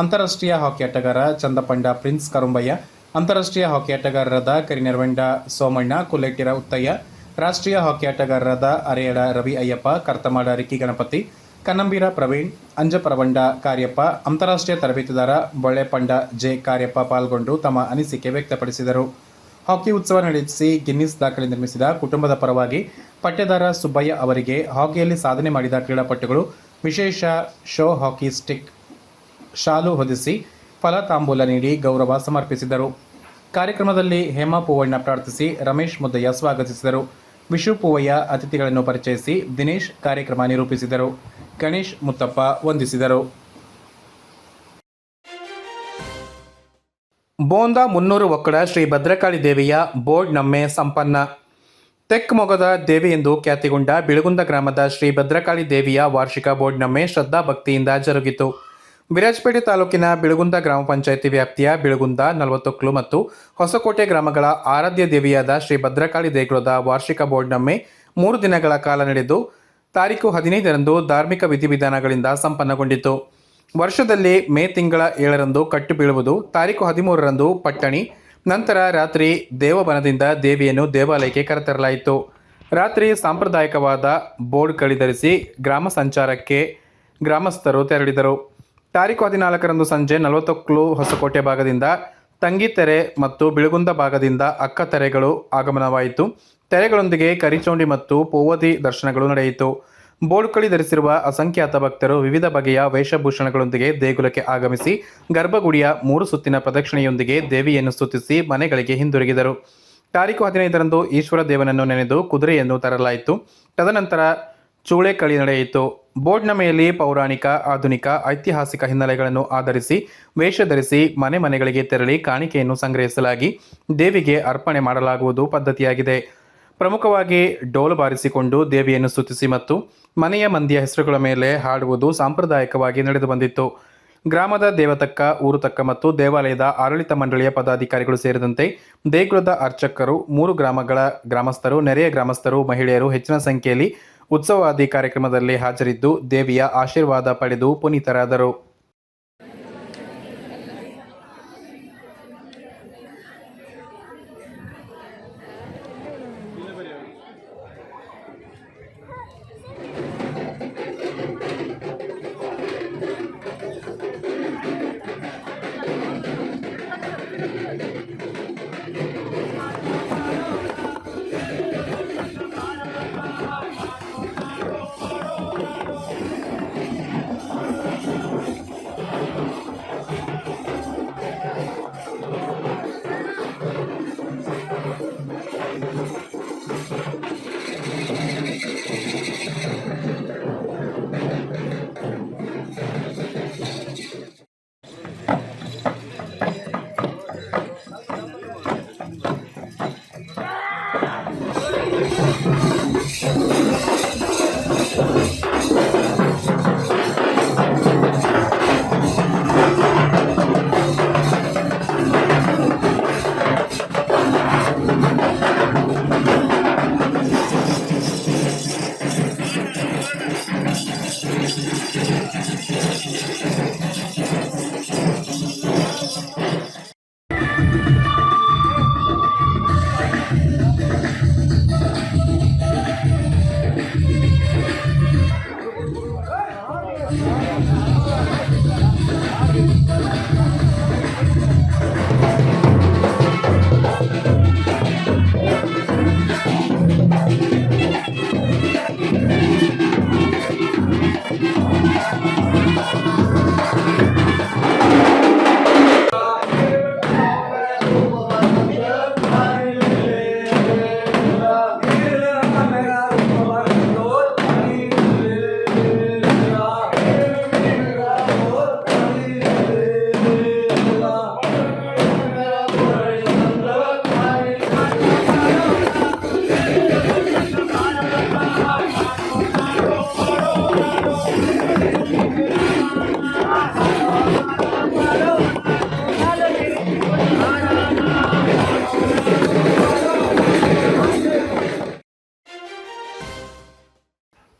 ಅಂತಾರಾಷ್ಟ್ರೀಯ ಹಾಕಿ ಆಟಗಾರ ಚಂದಪಂಡ ಪ್ರಿನ್ಸ್ ಕರುಂಬಯ್ಯ, ಅಂತಾರಾಷ್ಟ್ರೀಯ ಹಾಕಿ ಆಟಗಾರರಾದ ಕರಿನೆರವೆಂಡ ಸೋಮಣ್ಣ, ಕುಲ್ಲೆಟ್ಟಿರ ಉತ್ತಯ್ಯ, ರಾಷ್ಟ್ರೀಯ ಹಾಕಿ ಆಟಗಾರರಾದ ಅರೆಯಡ ರವಿ ಅಯ್ಯಪ್ಪ, ಕರ್ತಮಾಡ ರಿಕ್ಕಿ ಗಣಪತಿ, ಕನ್ನಂಬೀರ ಪ್ರವೀಣ್, ಅಂಜಪರವಂಡ ಕಾರ್ಯಪ್ಪ, ಅಂತಾರಾಷ್ಟ್ರೀಯ ತರಬೇತುದಾರ ಬೊಳ್ಳೆಪಂಡ ಜೆ ಕಾರ್ಯಪ್ಪ ಪಾಲ್ಗೊಂಡು ತಮ್ಮ ಅನಿಸಿಕೆ ವ್ಯಕ್ತಪಡಿಸಿದರು. ಹಾಕಿ ಉತ್ಸವ ನಡೆಸಿ ಗಿನ್ನಿಸ್ ದಾಖಲೆ ನಿರ್ಮಿಸಿದ ಕುಟುಂಬದ ಪರವಾಗಿ ಪಟ್ಟೆದಾರ ಸುಬ್ಬಯ್ಯ ಅವರಿಗೆ ಹಾಕಿಯಲ್ಲಿ ಸಾಧನೆ ಮಾಡಿದ ಕ್ರೀಡಾಪಟುಗಳು ವಿಶೇಷ ಶೋ ಹಾಕಿ ಸ್ಟಿಕ್ ಶಾಲು ಹೊದಿಸಿ ಫಲ ತಾಂಬೂಲ ನೀಡಿ ಗೌರವ ಸಮರ್ಪಿಸಿದರು. ಕಾರ್ಯಕ್ರಮದಲ್ಲಿ ಹೇಮಾ ಪೂವಣ್ಣ ಪ್ರಾರ್ಥಿಸಿ ರಮೇಶ್ ಮುದ್ದಯ್ಯ ಸ್ವಾಗತಿಸಿದರು. ವಿಶು ಪೂವಯ್ಯ ಅತಿಥಿಗಳನ್ನು ಪರಿಚಯಿಸಿ ದಿನೇಶ್ ಕಾರ್ಯಕ್ರಮ ನಿರೂಪಿಸಿದರು. ಗಣೇಶ್ ಮುತ್ತಪ್ಪ ವಂದಿಸಿದರು. ಬೋಂದ 300 ಒಕ್ಕಡ ಶ್ರೀ ಭದ್ರಕಾಳಿ ದೇವಿಯ ಬೋರ್ಡ್ ನಮ್ಮೆ ಸಂಪನ್ನ. ತೆಕ್ಮೊಗದ ದೇವಿ ಎಂದು ಖ್ಯಾತಿಗೊಂಡ ಬಿಳಗುಂದ ಗ್ರಾಮದ ಶ್ರೀ ಭದ್ರಕಾಳಿ ದೇವಿಯ ವಾರ್ಷಿಕ ಬೋರ್ಡ್ ನಮ್ಮೆ ಶ್ರದ್ಧಾ ಭಕ್ತಿಯಿಂದ ಜರುಗಿತು. ವಿರಾಜಪೇಟೆ ತಾಲೂಕಿನ ಬಿಳಗುಂದ ಗ್ರಾಮ ಪಂಚಾಯಿತಿ ವ್ಯಾಪ್ತಿಯ ಬಿಳಗುಂದ, 40 ಮತ್ತು ಹೊಸಕೋಟೆ ಗ್ರಾಮಗಳ ಆರಾಧ್ಯ ದೇವಿಯಾದ ಶ್ರೀ ಭದ್ರಕಾಳಿ ದೇಗುಲದ ವಾರ್ಷಿಕ ಬೋರ್ಡ್ ನಮ್ಮೆ 3 ದಿನಗಳ ಕಾಲ ನಡೆದು ತಾರೀಕು 15ರಂದು ಧಾರ್ಮಿಕ ವಿಧಿವಿಧಾನಗಳಿಂದ ಸಂಪನ್ನಗೊಂಡಿತು. ವರ್ಷದಲ್ಲಿ ಮೇ ತಿಂಗಳ 7ರಂದು ಕಟ್ಟು ಬೀಳುವುದು, ತಾರೀಕು 13ರಂದು ಪಟ್ಟಣಿ, ನಂತರ ರಾತ್ರಿ ದೇವಬನದಿಂದ ದೇವಿಯನ್ನು ದೇವಾಲಯಕ್ಕೆ ಕರೆತರಲಾಯಿತು. ರಾತ್ರಿ ಸಾಂಪ್ರದಾಯಿಕವಾದ ಬೋರ್ಡ್ಗಳು ಧರಿಸಿ ಗ್ರಾಮ ಸಂಚಾರಕ್ಕೆ ಗ್ರಾಮಸ್ಥರು ತೆರಳಿದರು. ತಾರೀಕು 14ರಂದು ಸಂಜೆ 40 ಹೊಸಕೋಟೆ ಭಾಗದಿಂದ ತಂಗಿತೆರೆ ಮತ್ತು ಬಿಳಗುಂದ ಭಾಗದಿಂದ ಅಕ್ಕ ತೆರೆಗಳು ಆಗಮನವಾಯಿತು. ತೆರೆಗಳೊಂದಿಗೆ ಕರಿಚೌಂಡಿ ಮತ್ತು ಪೂವದಿ ದರ್ಶನಗಳು ನಡೆಯಿತು. ಬೋರ್ಡ್ಕಳಿ ಧರಿಸಿರುವ ಅಸಂಖ್ಯಾತ ಭಕ್ತರು ವಿವಿಧ ಬಗೆಯ ವೇಷಭೂಷಣಗಳೊಂದಿಗೆ ದೇಗುಲಕ್ಕೆ ಆಗಮಿಸಿ ಗರ್ಭಗುಡಿಯ 3 ಸುತ್ತಿನ ಪ್ರದಕ್ಷಿಣೆಯೊಂದಿಗೆ ದೇವಿಯನ್ನು ಸ್ತುತಿಸಿ ಮನೆಗಳಿಗೆ ಹಿಂದಿರುಗಿದರು. ತಾರೀಕು 15ರಂದು ಈಶ್ವರ ದೇವನನ್ನು ನೆನೆದು ಕುದುರೆಯನ್ನು ತರಲಾಯಿತು. ತದನಂತರ ಚೂಳೆಕಳಿ ನಡೆಯಿತು. ಬೋರ್ಡ್ನ ಮೇಲೆ ಪೌರಾಣಿಕ, ಆಧುನಿಕ, ಐತಿಹಾಸಿಕ ಹಿನ್ನೆಲೆಗಳನ್ನು ಆಧರಿಸಿ ವೇಷ ಧರಿಸಿ ಮನೆಗಳಿಗೆ ತೆರಳಿ ಕಾಣಿಕೆಯನ್ನು ಸಂಗ್ರಹಿಸಲಾಗಿ ದೇವಿಗೆ ಅರ್ಪಣೆ ಮಾಡಲಾಗುವುದು ಪದ್ಧತಿಯಾಗಿದೆ. ಪ್ರಮುಖವಾಗಿ ಡೋಲು ಬಾರಿಸಿಕೊಂಡು ದೇವಿಯನ್ನು ಸ್ತುತಿಸಿ ಮತ್ತು ಮನೆಯ ಮಂದಿಯ ಹೆಸರುಗಳ ಮೇಲೆ ಹಾಡುವುದು ಸಾಂಪ್ರದಾಯಿಕವಾಗಿ ನಡೆದು ಬಂದಿತ್ತು. ಗ್ರಾಮದ ದೇವತಕ್ಕ, ಊರು ತಕ್ಕ ಮತ್ತು ದೇವಾಲಯದ ಆಡಳಿತ ಮಂಡಳಿಯ ಪದಾಧಿಕಾರಿಗಳು ಸೇರಿದಂತೆ ದೇಗುಲದ ಅರ್ಚಕರು, 3 ಗ್ರಾಮಗಳ ಗ್ರಾಮಸ್ಥರು, ನೆರೆಯ ಗ್ರಾಮಸ್ಥರು, ಮಹಿಳೆಯರು ಹೆಚ್ಚಿನ ಸಂಖ್ಯೆಯಲ್ಲಿ ಉತ್ಸವಾದಿ ಕಾರ್ಯಕ್ರಮದಲ್ಲಿ ಹಾಜರಿದ್ದು ದೇವಿಯ ಆಶೀರ್ವಾದ ಪಡೆದು ಪುನೀತರಾದರು.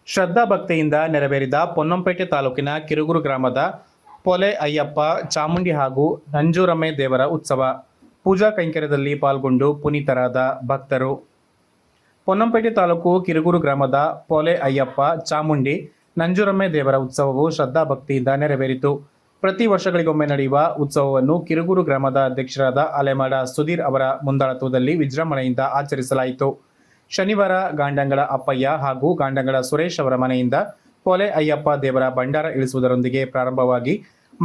ಶ್ರದ್ಧಾ ಭಕ್ತಿಯಿಂದ ನೆರವೇರಿದ ಪೊನ್ನಂಪೇಟೆ ತಾಲೂಕಿನ ಕಿರುಗೂರು ಗ್ರಾಮದ ಪೊಲೆ ಅಯ್ಯಪ್ಪ ಚಾಮುಂಡಿ ಹಾಗೂ ನಂಜೂರಮ್ಮೆ ದೇವರ ಉತ್ಸವ. ಪೂಜಾ ಕೈಂಕರ್ಯದಲ್ಲಿ ಪಾಲ್ಗೊಂಡು ಪುನೀತರಾದ ಭಕ್ತರು. ಪೊನ್ನಂಪೇಟೆ ತಾಲೂಕು ಕಿರುಗೂರು ಗ್ರಾಮದ ಪೊಲೆ ಅಯ್ಯಪ್ಪ ಚಾಮುಂಡಿ ನಂಜೂರಮ್ಮೆ ದೇವರ ಉತ್ಸವವು ಶ್ರದ್ಧಾ ಭಕ್ತಿಯಿಂದ ನೆರವೇರಿತು. ಪ್ರತಿ ವರ್ಷಗಳಿಗೊಮ್ಮೆ ನಡೆಯುವ ಉತ್ಸವವನ್ನು ಕಿರುಗೂರು ಗ್ರಾಮದ ಅಧ್ಯಕ್ಷರಾದ ಅಲೆಮಾಡ ಸುಧೀರ್ ಅವರ ಮುಂದಾಳತ್ವದಲ್ಲಿ ವಿಜೃಂಭಣೆಯಿಂದ ಆಚರಿಸಲಾಯಿತು. ಶನಿವಾರ ಗಾಂಡಂಗಳ ಅಪ್ಪಯ್ಯ ಹಾಗೂ ಗಾಂಡಂಗಳ ಸುರೇಶ್ ಅವರ ಮನೆಯಿಂದ ಪೊಲೆ ಅಯ್ಯಪ್ಪ ದೇವರ ಭಂಡಾರ ಇಳಿಸುವುದರೊಂದಿಗೆ ಪ್ರಾರಂಭವಾಗಿ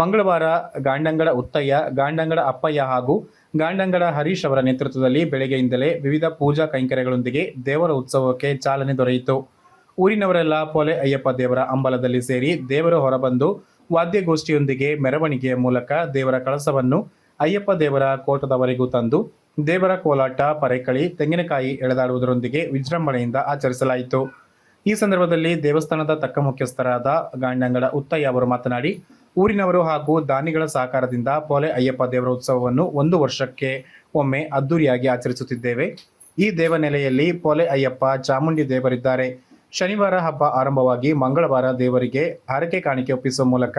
ಮಂಗಳವಾರ ಗಾಂಡಂಗಳ ಉತ್ತಯ್ಯ, ಗಾಂಡಂಗಳ ಅಪ್ಪಯ್ಯ ಹಾಗೂ ಗಾಂಡಂಗಳ ಹರೀಶ್ ಅವರ ನೇತೃತ್ವದಲ್ಲಿ ಬೆಳಗ್ಗೆಯಿಂದಲೇ ವಿವಿಧ ಪೂಜಾ ಕೈಂಕರ್ಯಗಳೊಂದಿಗೆ ದೇವರ ಉತ್ಸವಕ್ಕೆ ಚಾಲನೆ ದೊರೆಯಿತು. ಊರಿನವರೆಲ್ಲ ಪೊಲೆ ಅಯ್ಯಪ್ಪ ದೇವರ ಅಂಬಲದಲ್ಲಿ ಸೇರಿ ದೇವರು ಹೊರಬಂದು ವಾದ್ಯಗೋಷ್ಠಿಯೊಂದಿಗೆ ಮೆರವಣಿಗೆಯ ಮೂಲಕ ದೇವರ ಕಳಸವನ್ನು ಅಯ್ಯಪ್ಪ ದೇವರ ಕೋಟದವರೆಗೂ ತಂದು ದೇವರ ಕೋಲಾಟ, ಪರೆಕಳಿ, ತೆಂಗಿನಕಾಯಿ ಎಳೆದಾಡುವುದರೊಂದಿಗೆ ವಿಜೃಂಭಣೆಯಿಂದ ಆಚರಿಸಲಾಯಿತು. ಈ ಸಂದರ್ಭದಲ್ಲಿ ದೇವಸ್ಥಾನದ ತಕ್ಕ ಮುಖ್ಯಸ್ಥರಾದ ಗಾಂಡಂಗಳ ಉತ್ತಯ್ಯ ಅವರು ಮಾತನಾಡಿ, ಊರಿನವರು ಹಾಗೂ ದಾನಿಗಳ ಸಹಕಾರದಿಂದ ಪೊಲೆ ಅಯ್ಯಪ್ಪ ದೇವರ ಉತ್ಸವವನ್ನು 1 ವರ್ಷಕ್ಕೆ ಒಮ್ಮೆ ಅದ್ದೂರಿಯಾಗಿ ಆಚರಿಸುತ್ತಿದ್ದೇವೆ. ಈ ದೇವನೆಲೆಯಲ್ಲಿ ಪೊಲೆ ಅಯ್ಯಪ್ಪ ಚಾಮುಂಡಿ ದೇವರಿದ್ದಾರೆ. ಶನಿವಾರ ಹಬ್ಬ ಆರಂಭವಾಗಿ ಮಂಗಳವಾರ ದೇವರಿಗೆ ಹರಕೆ ಕಾಣಿಕೆ ಒಪ್ಪಿಸುವ ಮೂಲಕ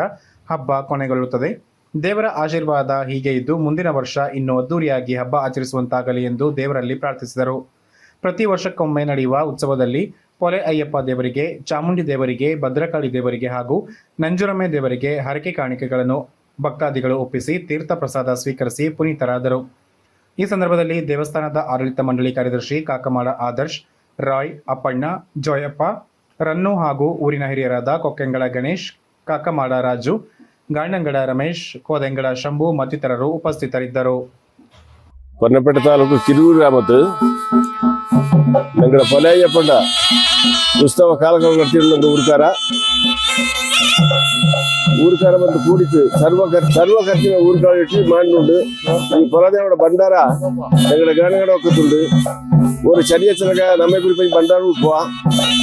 ಹಬ್ಬ ಕೊನೆಗೊಳ್ಳುತ್ತದೆ. ದೇವರ ಆಶೀರ್ವಾದ ಹೀಗೆ ಇದ್ದು ಮುಂದಿನ ವರ್ಷ ಇನ್ನೂ ಅದ್ದೂರಿಯಾಗಿ ಹಬ್ಬ ಆಚರಿಸುವಂತಾಗಲಿ ಎಂದು ದೇವರಲ್ಲಿ ಪ್ರಾರ್ಥಿಸಿದರು. ಪ್ರತಿ ವರ್ಷಕ್ಕೊಮ್ಮೆ ನಡೆಯುವ ಉತ್ಸವದಲ್ಲಿ ಪೊಲೆ ಅಯ್ಯಪ್ಪ ದೇವರಿಗೆ, ಚಾಮುಂಡಿ ದೇವರಿಗೆ, ಭದ್ರಕಾಳಿ ದೇವರಿಗೆ ಹಾಗೂ ನಂಜುರಮ್ಮೆ ದೇವರಿಗೆ ಹರಕೆ ಕಾಣಿಕೆಗಳನ್ನು ಭಕ್ತಾದಿಗಳು ಒಪ್ಪಿಸಿ ತೀರ್ಥ ಪ್ರಸಾದ ಸ್ವೀಕರಿಸಿ ಪುನೀತರಾದರು. ಈ ಸಂದರ್ಭದಲ್ಲಿ ದೇವಸ್ಥಾನದ ಆಡಳಿತ ಮಂಡಳಿ ಕಾರ್ಯದರ್ಶಿ ಕಾಕಮಾಡ ಆದರ್ಶ್, ರಾಯ್, ಅಪ್ಪಣ್ಣ, ಜೋಯಪ್ಪ, ರನ್ನು ಹಾಗೂ ಊರಿನ ಹಿರಿಯರಾದ ಕೊಕ್ಕೆಂಗಳ ಗಣೇಶ್, ಕಾಕಮಾಡ ರಾಜು, ಗಾಂಡಂಗಡ ರಮೇಶ್, ಕೋದೆಂಗಡ ಶಂಭು ಮತ್ತಿತರರು ಉಪಸ್ಥಿತರಿದ್ದರು. പൊന്നപ്പേട്ട താലൂക്ക് കിരൂർ ഗ്രാമത്ത് ഞങ്ങളുടെ പൊലയ്യപ്പണ്ട ഉത്സവ കാലങ്ങൾ നടത്തിയുള്ള ಊರ್ಕಾರ ಬಂದು ಕೂಡಿತು ಸರ್ವ ಖರ್ಚಿನ ಊರ್ಗಳು ಇಟ್ಟು ಮಾಡಿನುಂಡು ಈ పొలదేవుడ బండార எங்கட கணங்கட ஒக்கத்துண்டு ஒரு சரியச்சனக நம்ம குறிப்பி பண்டாரு போவா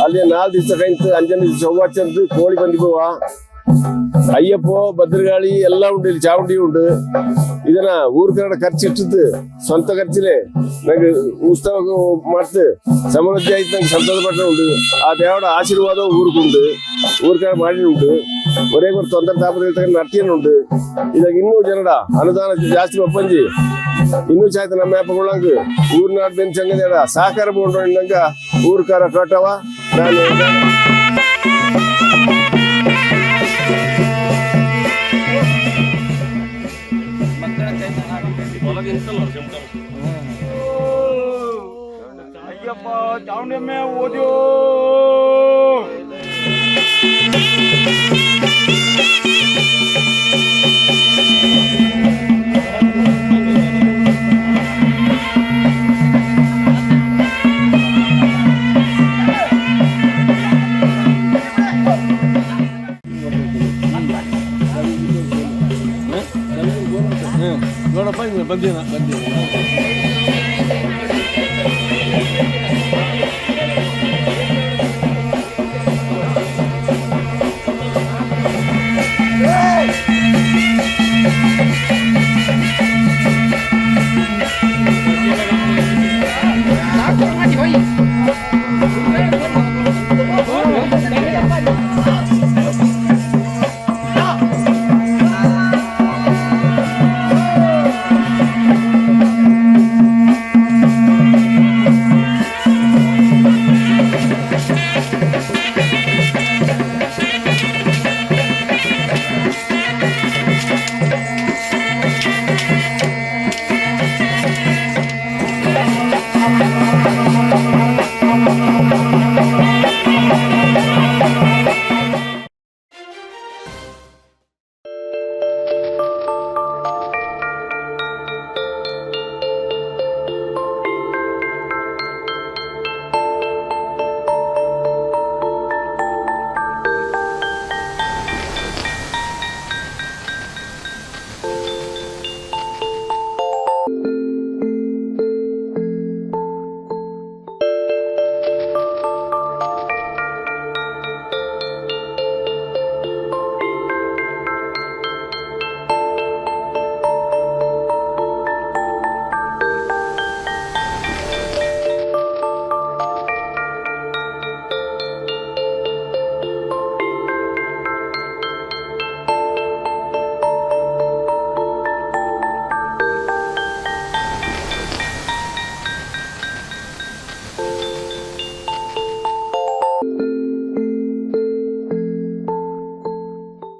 ಅಲ್ಲಿ 4 ದಿವಸ ಕೈಂತು 5ನೇ ದಿವಸ ಚೊವ್ವಾಚಂದು ಕೋಳಿ ಬಂದಿ போவா അയ്യപ്പോ ഭദ്രകാളി എല്ലാം ഉണ്ട് ಇಲ್ಲಿ ಚಾವುಂಡಿ ഉണ്ട് ಇದನ್ನ ಊರ್ಕರ ಖರ್ಚಿಟ್ಟು ಸ್ವಂತ ಖರ್ಚಿಲೆ ನಂಗೆ ಉತ್ಸವ ಮಾಡ್ತು ಸಮೃದ್ಧಿ ಆಯ್ತು ನಂಗೆ ಸಂತೋಷ ಪಟ್ಟ ಉಂಟು ಆ ದೇವರ ಆಶೀರ್ವಾದ ಊರ್ಕುಂಡು ಊರ್ಕರ ಮಾಡಿ ಉಂಟು ಒರೇ ಒಂದು ತೊಂದರೆ ತಾಪದ ನಟ್ಟಿಯನ್ನುಂಟು ಇದಾಗ ಇನ್ನೂ ಜನರ ಅನುದಾನ ಜಾಸ್ತಿ ಒಪ್ಪಂಜಿ ಇನ್ನೂ ಚಾಯ್ತು ನಮ್ಮ ಅಪ್ಪಗಳಂಗ ಊರ್ನಾಡ್ ಬೆನ್ ಸಂಗದ ಸಹಕಾರ ಬೋಂಡಂಗ ಊರ್ಕಾರ ಕಟ್ಟವ ನಾನು ಅಯ್ಯಪ್ಪ ಚಾವುಂಡಮ್ಮೆ ಓದ್ಯೋ ನೋಡಪ್ಪ ಬಂದಿನ